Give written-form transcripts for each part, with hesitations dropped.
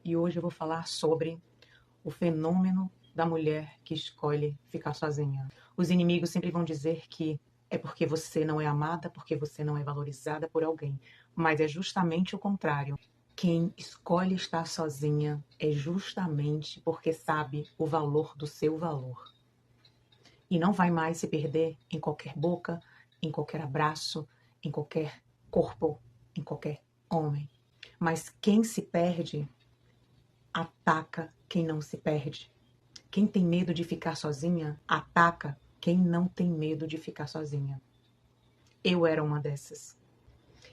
e hoje eu vou falar sobre o fenômeno da mulher que escolhe ficar sozinha. Os inimigos sempre vão dizer que é porque você não é amada, porque você não é valorizada por alguém, mas é justamente o contrário. Quem escolhe estar sozinha é justamente porque sabe o valor do seu valor. E não vai mais se perder em qualquer boca, em qualquer abraço, em qualquer corpo, em qualquer homem. Mas quem se perde, ataca quem não se perde. Quem tem medo de ficar sozinha, ataca quem não tem medo de ficar sozinha. Eu era uma dessas.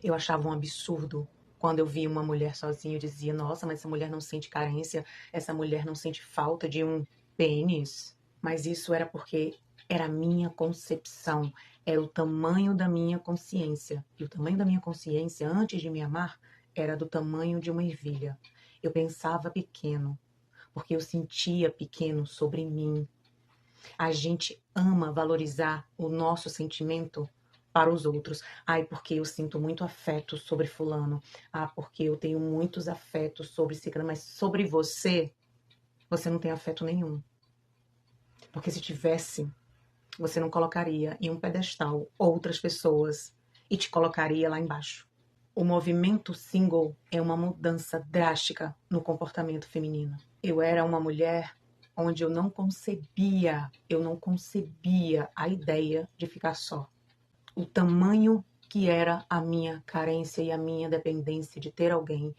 Eu achava um absurdo quando eu via uma mulher sozinha. Eu dizia, nossa, mas essa mulher não sente carência, essa mulher não sente falta de um pênis. Mas isso era porque era a minha concepção, era o tamanho da minha consciência. E o tamanho da minha consciência, antes de me amar, era do tamanho de uma ervilha. Eu pensava pequeno, porque eu sentia pequeno sobre mim. A gente ama valorizar o nosso sentimento para os outros. Ai, porque eu sinto muito afeto sobre fulano. Ah, porque eu tenho muitos afetos sobre ciclano. Mas sobre você, você não tem afeto nenhum. Porque se tivesse, você não colocaria em um pedestal outras pessoas e te colocaria lá embaixo. O movimento single é uma mudança drástica no comportamento feminino. Eu era uma mulher onde eu não concebia a ideia de ficar só. O tamanho que era a minha carência e a minha dependência de ter alguém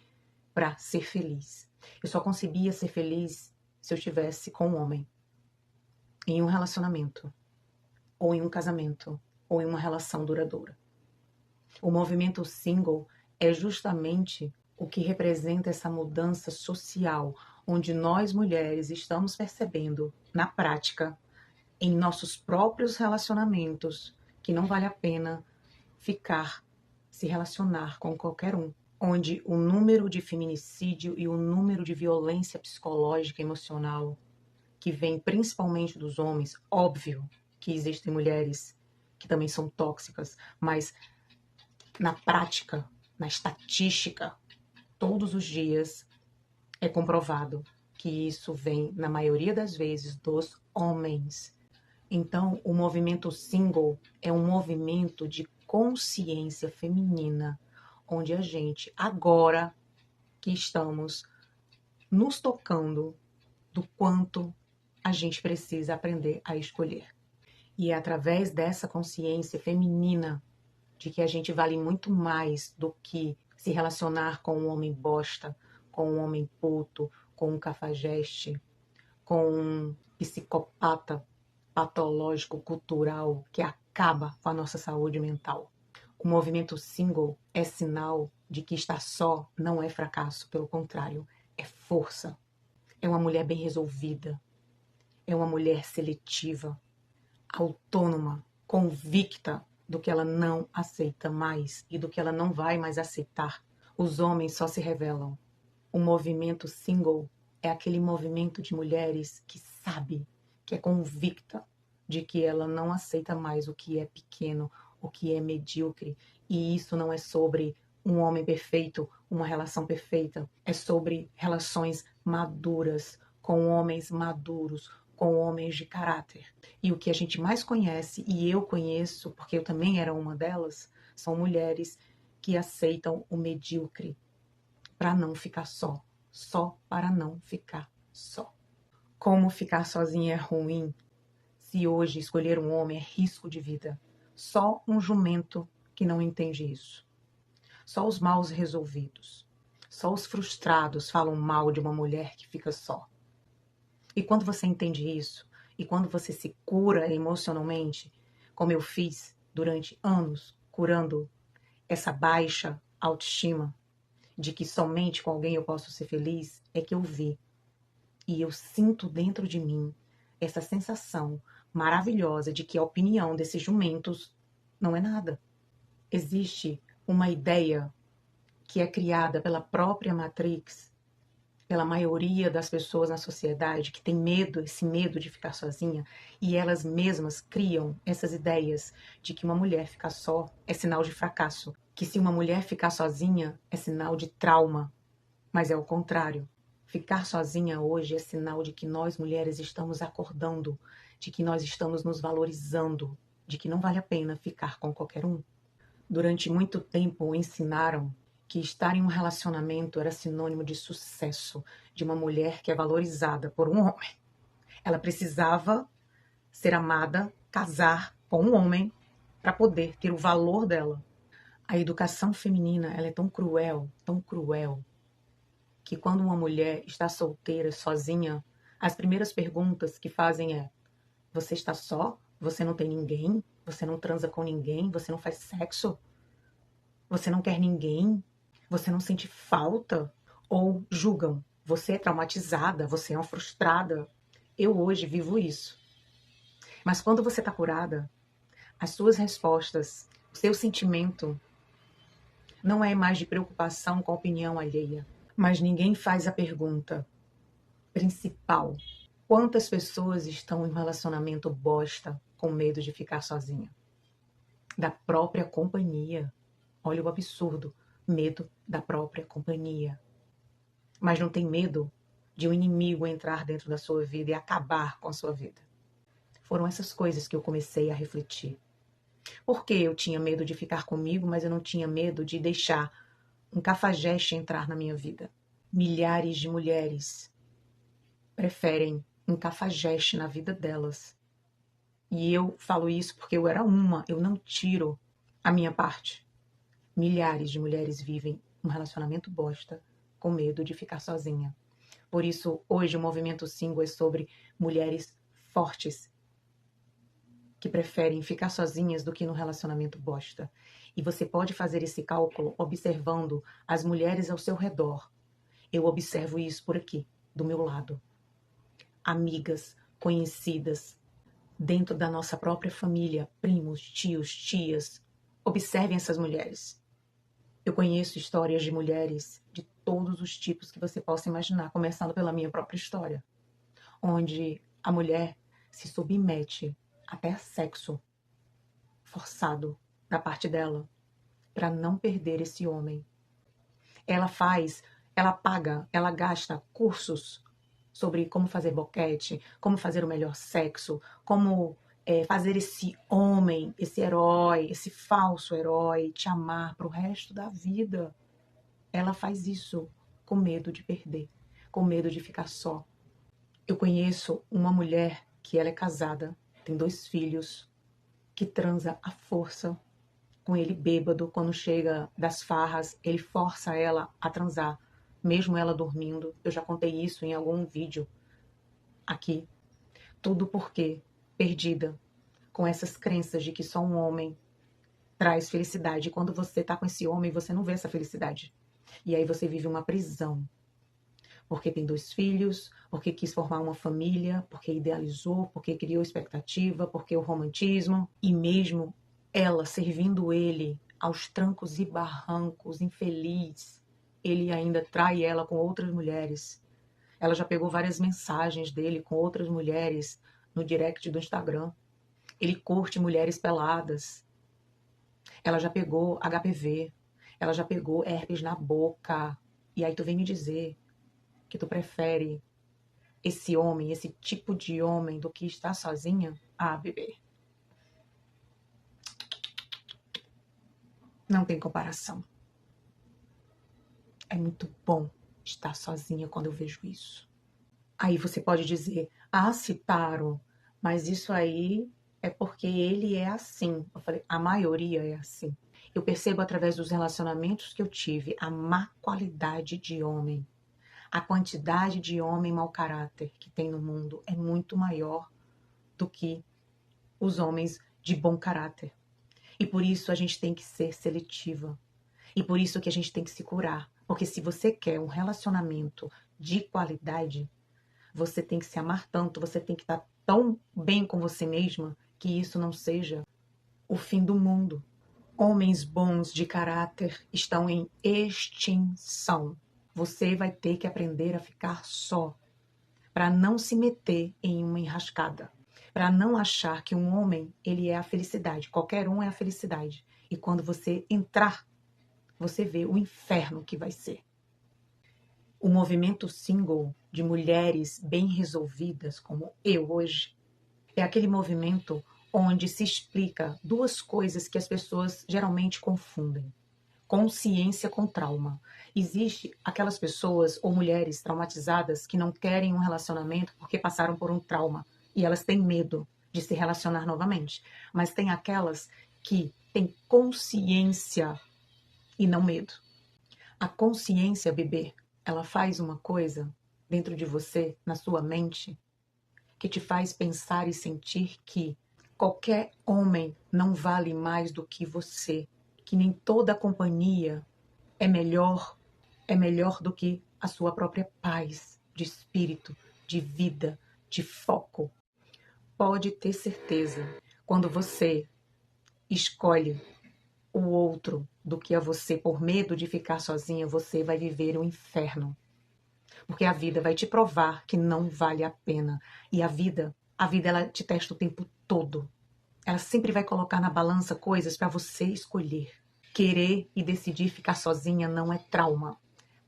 para ser feliz. Eu só concebia ser feliz se eu estivesse com um homem, em um relacionamento, ou em um casamento, ou em uma relação duradoura. O movimento single é justamente o que representa essa mudança social, onde nós mulheres estamos percebendo, na prática, em nossos próprios relacionamentos, que não vale a pena se relacionar com qualquer um, onde o número de feminicídio e o número de violência psicológica e emocional, que vem principalmente dos homens, óbvio que existem mulheres que também são tóxicas, mas na prática, na estatística, todos os dias é comprovado que isso vem, na maioria das vezes, dos homens. Então, o movimento single é um movimento de consciência feminina, onde a gente, agora que estamos nos tocando do quanto a gente precisa aprender a escolher. E é através dessa consciência feminina de que a gente vale muito mais do que se relacionar com um homem bosta, com um homem puto, com um cafajeste, com um psicopata patológico cultural que acaba com a nossa saúde mental. O movimento single é sinal de que estar só não é fracasso, pelo contrário, é força. É uma mulher bem resolvida, é uma mulher seletiva, autônoma, convicta do que ela não aceita mais e do que ela não vai mais aceitar. Os homens só se revelam. O movimento single é aquele movimento de mulheres que sabe, que é convicta de que ela não aceita mais o que é pequeno, o que é medíocre. E isso não é sobre um homem perfeito, uma relação perfeita. É sobre relações maduras, com homens maduros, com homens de caráter. E o que a gente mais conhece, e eu conheço, porque eu também era uma delas, são mulheres que aceitam o medíocre para não ficar só para não ficar só. Como ficar sozinha é ruim, se hoje escolher um homem é risco de vida. Só um jumento que não entende isso. Só os mal resolvidos. Só os frustrados falam mal de uma mulher que fica só. E quando você entende isso, e quando você se cura emocionalmente, como eu fiz durante anos, curando essa baixa autoestima, de que somente com alguém eu posso ser feliz, é que eu vi. E eu sinto dentro de mim essa sensação maravilhosa de que a opinião desses jumentos não é nada. Existe uma ideia que é criada pela própria Matrix, pela maioria das pessoas na sociedade que tem medo, esse medo de ficar sozinha, e elas mesmas criam essas ideias de que uma mulher ficar só é sinal de fracasso, que se uma mulher ficar sozinha é sinal de trauma, mas é o contrário. Ficar sozinha hoje é sinal de que nós mulheres estamos acordando, de que nós estamos nos valorizando, de que não vale a pena ficar com qualquer um. Durante muito tempo ensinaram que estar em um relacionamento era sinônimo de sucesso, de uma mulher que é valorizada por um homem. Ela precisava ser amada, casar com um homem para poder ter o valor dela. A educação feminina, ela é tão cruel, que quando uma mulher está solteira, sozinha, as primeiras perguntas que fazem é: você está só? Você não tem ninguém? Você não transa com ninguém? Você não faz sexo? Você não quer ninguém? Você não sente falta? Ou julgam: você é traumatizada, você é uma frustrada. Eu hoje vivo isso. Mas quando você está curada, as suas respostas, o seu sentimento não é mais de preocupação com a opinião alheia. Mas ninguém faz a pergunta principal: quantas pessoas estão em um relacionamento bosta com medo de ficar sozinha? Da própria companhia. Olha o absurdo. Medo da própria companhia. Mas não tem medo de um inimigo entrar dentro da sua vida e acabar com a sua vida. Foram essas coisas que eu comecei a refletir. Porque eu tinha medo de ficar comigo, mas eu não tinha medo de deixar um cafajeste entrar na minha vida. Milhares de mulheres preferem um cafajeste na vida delas. E eu falo isso porque eu era uma, eu não tiro a minha parte. Milhares de mulheres vivem um relacionamento bosta com medo de ficar sozinha. Por isso, hoje o movimento single é sobre mulheres fortes que preferem ficar sozinhas do que no relacionamento bosta. E você pode fazer esse cálculo observando as mulheres ao seu redor. Eu observo isso por aqui, do meu lado. Amigas, conhecidas, dentro da nossa própria família, primos, tios, tias. Observem essas mulheres. Eu conheço histórias de mulheres de todos os tipos que você possa imaginar, começando pela minha própria história, onde a mulher se submete até a sexo forçado da parte dela para não perder esse homem. Ela paga, ela gasta cursos sobre como fazer boquete, como fazer o melhor sexo, como fazer esse homem, esse herói, esse falso herói te amar pro resto da vida. Ela faz isso com medo de perder, com medo de ficar só. Eu conheço uma mulher que ela é casada, tem 2 filhos, que transa à força com ele bêbado. Quando chega das farras, ele força ela a transar, mesmo ela dormindo. Eu já contei isso em algum vídeo aqui. Tudo porque perdida com essas crenças de que só um homem traz felicidade. E quando você tá com esse homem, você não vê essa felicidade. E aí você vive uma prisão. Porque tem 2 filhos, porque quis formar uma família, porque idealizou, porque criou expectativa, porque o romantismo. E mesmo ela servindo ele aos trancos e barrancos, infeliz, ele ainda trai ela com outras mulheres. Ela já pegou várias mensagens dele com outras mulheres no direct do Instagram. Ele curte mulheres peladas. Ela já pegou HPV. Ela já pegou herpes na boca. E aí tu vem me dizer que tu prefere esse homem, esse tipo de homem, do que estar sozinha? Ah, bebê. Não tem comparação. É muito bom estar sozinha quando eu vejo isso. Aí você pode dizer: ah, Citaro, mas isso aí é porque ele é assim. Eu falei: a maioria é assim. Eu percebo através dos relacionamentos que eu tive a má qualidade de homem. A quantidade de homem mau caráter que tem no mundo é muito maior do que os homens de bom caráter. E por isso a gente tem que ser seletiva. E por isso que a gente tem que se curar. Porque se você quer um relacionamento de qualidade, você tem que se amar tanto, você tem que estar tão bem com você mesma, que isso não seja o fim do mundo. Homens bons de caráter estão em extinção. Você vai ter que aprender a ficar só, para não se meter em uma enrascada, para não achar que um homem, ele é a felicidade, qualquer um é a felicidade. E quando você entrar, você vê o inferno que vai ser. O movimento single de mulheres bem resolvidas, como eu hoje, é aquele movimento onde se explica duas coisas que as pessoas geralmente confundem: consciência com trauma. Existe aquelas pessoas ou mulheres traumatizadas que não querem um relacionamento porque passaram por um trauma e elas têm medo de se relacionar novamente. Mas tem aquelas que têm consciência e não medo. A consciência, bebê, ela faz uma coisa dentro de você, na sua mente, que te faz pensar e sentir que qualquer homem não vale mais do que você, que nem toda a companhia é melhor do que a sua própria paz de espírito, de vida, de foco. Pode ter certeza, quando você escolhe o outro do que a você por medo de ficar sozinha, você vai viver um inferno. Porque a vida vai te provar que não vale a pena. E a vida ela te testa o tempo todo. Ela sempre vai colocar na balança coisas para você escolher. Querer e decidir ficar sozinha não é trauma.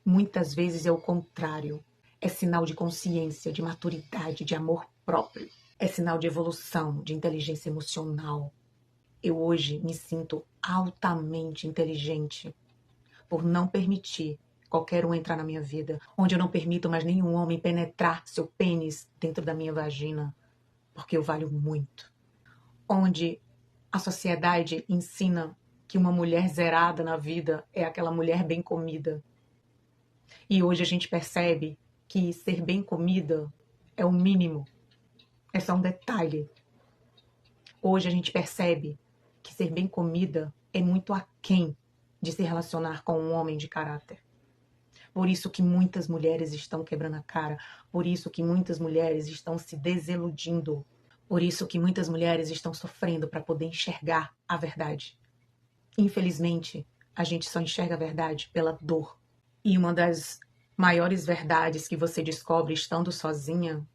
Muitas vezes é o contrário. É sinal de consciência, de maturidade, de amor próprio. É sinal de evolução, de inteligência emocional. Eu hoje me sinto altamente inteligente por não permitir qualquer um entrar na minha vida, onde eu não permito mais nenhum homem penetrar seu pênis dentro da minha vagina, porque eu valho muito. Onde a sociedade ensina que uma mulher zerada na vida é aquela mulher bem comida. E hoje a gente percebe que ser bem comida é o mínimo, é só um detalhe. Hoje a gente percebe que ser bem comida é muito aquém de se relacionar com um homem de caráter. Por isso que muitas mulheres estão quebrando a cara, por isso que muitas mulheres estão se desiludindo, por isso que muitas mulheres estão sofrendo para poder enxergar a verdade. Infelizmente, a gente só enxerga a verdade pela dor. E uma das maiores verdades que você descobre estando sozinha,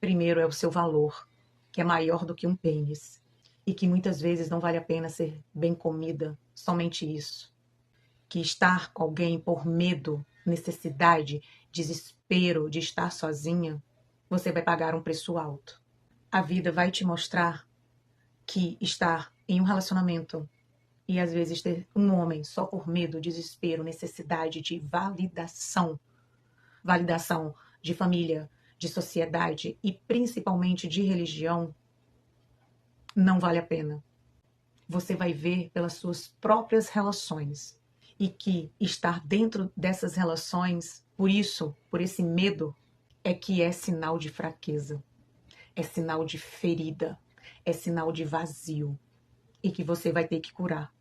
primeiro é o seu valor, que é maior do que um pênis. E que muitas vezes não vale a pena ser bem comida, somente isso. Que estar com alguém por medo, necessidade, desespero de estar sozinha, você vai pagar um preço alto. A vida vai te mostrar que estar em um relacionamento e às vezes ter um homem só por medo, desespero, necessidade de validação, validação de família, de sociedade e principalmente de religião, não vale a pena. Você vai ver pelas suas próprias relações e que estar dentro dessas relações, por isso, por esse medo, é que é sinal de fraqueza, é sinal de ferida, é sinal de vazio e que você vai ter que curar.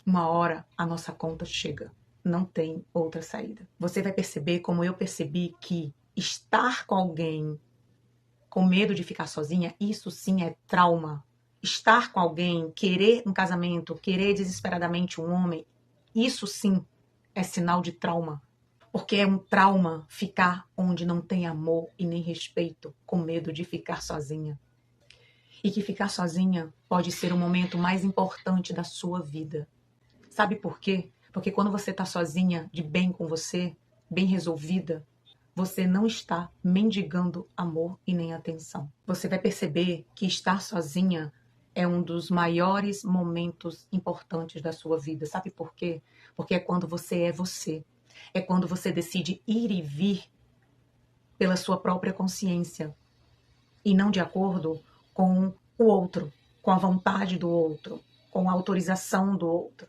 Uma hora a nossa conta chega, não tem outra saída. Você vai perceber, como eu percebi, que estar com alguém com medo de ficar sozinha, isso sim é trauma. Estar com alguém, querer um casamento, querer desesperadamente um homem, isso sim é sinal de trauma. Porque é um trauma ficar onde não tem amor e nem respeito, com medo de ficar sozinha. E que ficar sozinha pode ser o momento mais importante da sua vida. Sabe por quê? Porque quando você está sozinha, de bem com você, bem resolvida, você não está mendigando amor e nem atenção. Você vai perceber que estar sozinha é um dos maiores momentos importantes da sua vida. Sabe por quê? Porque é quando você é você. É quando você decide ir e vir pela sua própria consciência e não de acordo com o outro, com a vontade do outro, com a autorização do outro.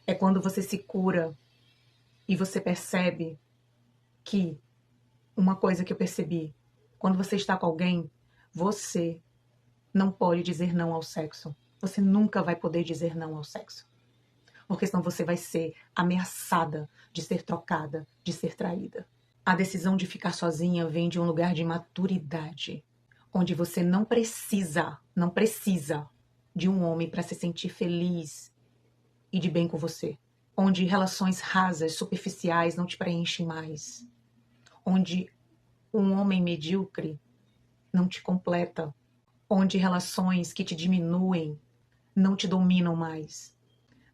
É quando você se cura e você percebe que uma coisa que eu percebi, quando você está com alguém, você não pode dizer não ao sexo. Você nunca vai poder dizer não ao sexo. Porque senão você vai ser ameaçada de ser trocada, de ser traída. A decisão de ficar sozinha vem de um lugar de maturidade, onde você não precisa de um homem para se sentir feliz e de bem com você. Onde relações rasas, superficiais não te preenchem mais. Onde um homem medíocre não te completa. Onde relações que te diminuem não te dominam mais.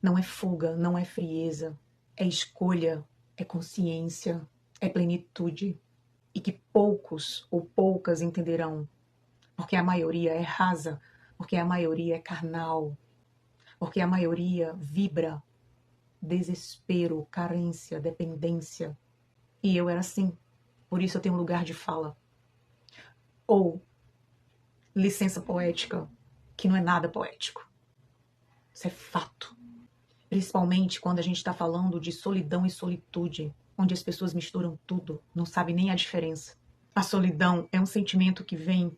Não é fuga, não é frieza. É escolha, é consciência. é plenitude e que poucos ou poucas entenderão, porque a maioria é rasa, porque a maioria é carnal, porque a maioria vibra desespero, carência, dependência. E eu era assim, por isso eu tenho um lugar de fala. Ou licença poética, que não é nada poético. Isso é fato. Principalmente quando a gente está falando de solidão e solitude, onde as pessoas misturam tudo, não sabem nem a diferença. A solidão é um sentimento que vem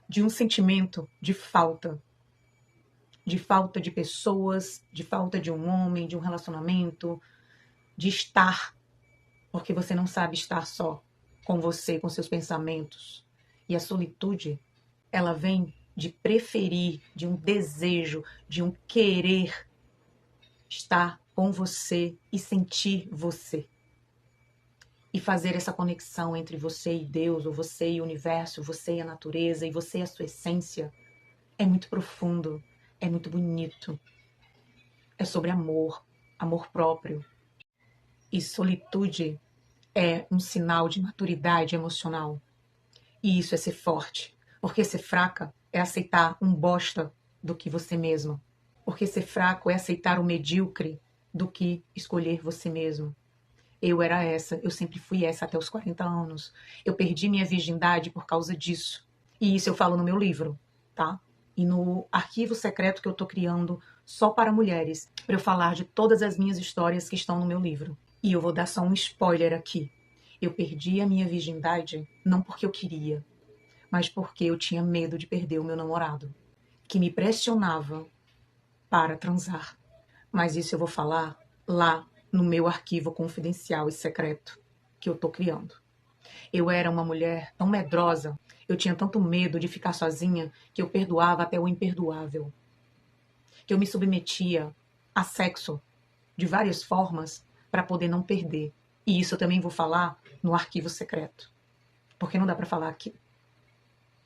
de um sentimento de falta de pessoas, de falta de um homem, de um relacionamento, de estar, porque você não sabe estar só com você, com seus pensamentos. E a solitude, ela vem de preferir, de um desejo, de um querer estar com você e sentir você. E fazer essa conexão entre você e Deus, ou você e o universo, você e a natureza, e você e a sua essência, é muito profundo, é muito bonito. É sobre amor, amor próprio. E solitude é um sinal de maturidade emocional. E isso é ser forte. Porque ser fraca é aceitar um bosta do que você mesma. Porque ser fraco é aceitar o medíocre do que escolher você mesmo. Eu era essa, eu sempre fui essa até os 40 anos. Eu perdi minha virgindade por causa disso. E isso eu falo no meu livro, tá? E no arquivo secreto que eu tô criando só para mulheres, para eu falar de todas as minhas histórias que estão no meu livro. E eu vou dar só um spoiler aqui. Eu perdi a minha virgindade não porque eu queria, mas porque eu tinha medo de perder o meu namorado, que me pressionava para transar. Mas isso eu vou falar lá no meu arquivo confidencial e secreto que eu tô criando. Eu era uma mulher tão medrosa, eu tinha tanto medo de ficar sozinha que eu perdoava até o imperdoável. Que eu me submetia a sexo de várias formas para poder não perder. E isso eu também vou falar no arquivo secreto. Porque não dá para falar aqui.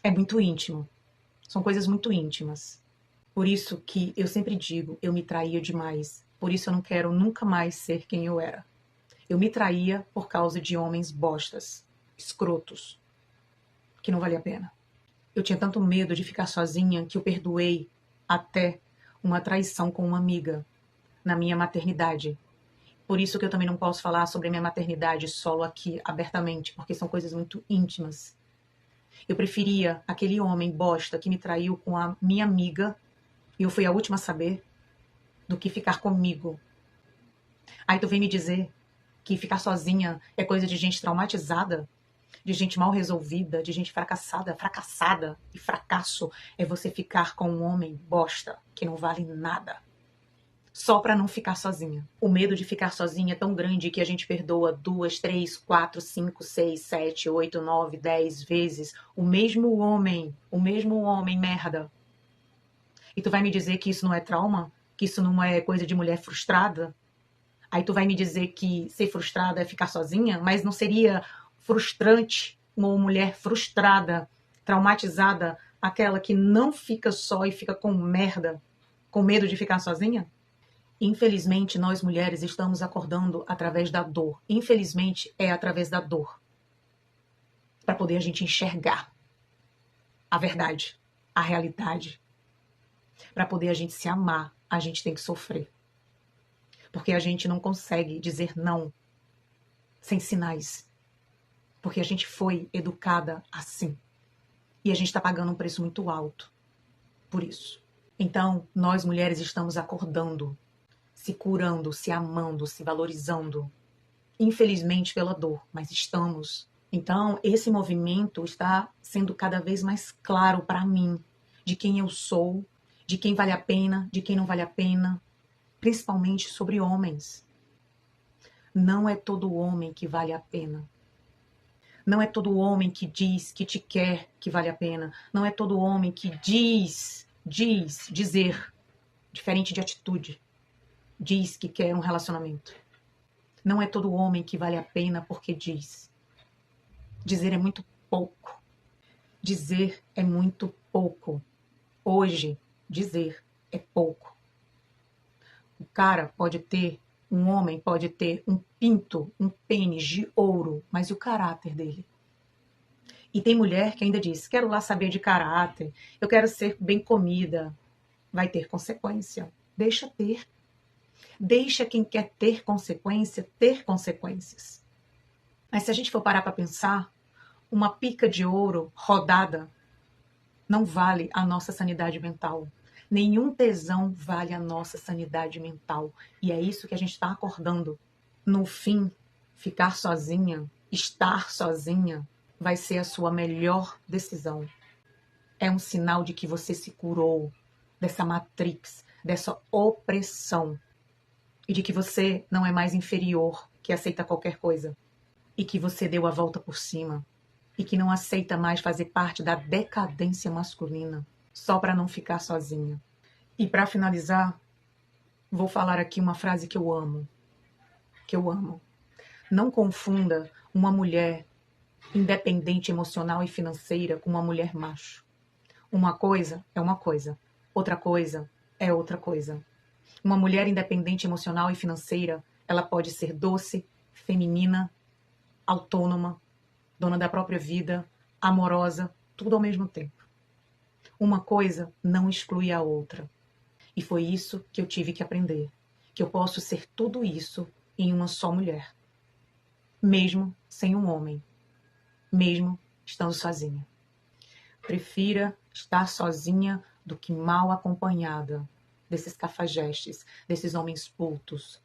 É muito íntimo. São coisas muito íntimas. Por isso que eu sempre digo, eu me traía demais. Por isso eu não quero nunca mais ser quem eu era. Eu me traía por causa de homens bostas, escrotos, que não valia a pena. Eu tinha tanto medo de ficar sozinha que eu perdoei até uma traição com uma amiga na minha maternidade. Por isso que eu também não posso falar sobre a minha maternidade solo aqui abertamente, porque são coisas muito íntimas. Eu preferia aquele homem bosta que me traiu com a minha amiga, e eu fui a última a saber, do que ficar comigo. Aí tu vem me dizer que ficar sozinha é coisa de gente traumatizada, de gente mal resolvida, de gente fracassada. Fracassada e fracasso é você ficar com um homem bosta que não vale nada, só para não ficar sozinha. O medo de ficar sozinha é tão grande que a gente perdoa 2, 3, 4, 5, 6, 7, 8, 9, 10 vezes o mesmo homem merda. E tu vai me dizer que isso não é trauma? Que isso não é coisa de mulher frustrada? Aí tu vai me dizer que ser frustrada é ficar sozinha? Mas não seria frustrante uma mulher frustrada, traumatizada, aquela que não fica só e fica com merda, com medo de ficar sozinha? Infelizmente, nós mulheres estamos acordando através da dor. Infelizmente, é através da dor. Para poder a gente enxergar a verdade, a realidade. Para poder a gente se amar, a gente tem que sofrer. Porque a gente não consegue dizer não sem sinais. Porque a gente foi educada assim. E a gente está pagando um preço muito alto por isso. Então, nós mulheres estamos acordando, se curando, se amando, se valorizando. Infelizmente pela dor, mas estamos. Então, esse movimento está sendo cada vez mais claro para mim, de quem eu sou, de quem vale a pena, de quem não vale a pena, principalmente sobre homens. Não é todo homem que vale a pena. Não é todo homem que diz que te quer que vale a pena. Não é todo homem que dizer, diferente de atitude, diz que quer um relacionamento. Não é todo homem que vale a pena porque diz. Dizer é muito pouco. Dizer é muito pouco. Hoje, dizer é pouco. O cara pode ter Um homem pode ter um pinto, um pênis de ouro, mas e o caráter dele? E tem mulher que ainda diz, quero lá saber de caráter, eu quero ser bem comida. Vai ter consequência. Deixa ter. Deixa quem quer ter consequência, ter consequências. Mas se a gente for parar para pensar, uma pica de ouro rodada não vale a nossa sanidade mental. Nenhum tesão vale a nossa sanidade mental. E é isso que a gente está acordando. No fim, ficar sozinha, estar sozinha, vai ser a sua melhor decisão. É um sinal de que você se curou dessa matrix, dessa opressão. E de que você não é mais inferior, que aceita qualquer coisa. E que você deu a volta por cima. E que não aceita mais fazer parte da decadência masculina só para não ficar sozinha. E para finalizar, vou falar aqui uma frase que eu amo. Que eu amo. Não confunda uma mulher independente emocional e financeira com uma mulher macho. Uma coisa é uma coisa, outra coisa é outra coisa. Uma mulher independente emocional e financeira, ela pode ser doce, feminina, autônoma, dona da própria vida, amorosa, tudo ao mesmo tempo. Uma coisa não exclui a outra. E foi isso que eu tive que aprender. Que eu posso ser tudo isso em uma só mulher. Mesmo sem um homem. Mesmo estando sozinha. Prefira estar sozinha do que mal acompanhada desses cafajestes, desses homens putos,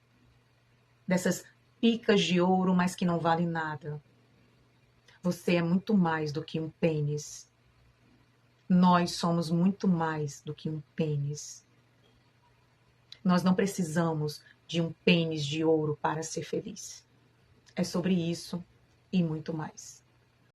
dessas picas de ouro, mas que não valem nada. Você é muito mais do que um pênis. Nós somos muito mais do que um pênis. Nós não precisamos de um pênis de ouro para ser feliz. É sobre isso e muito mais.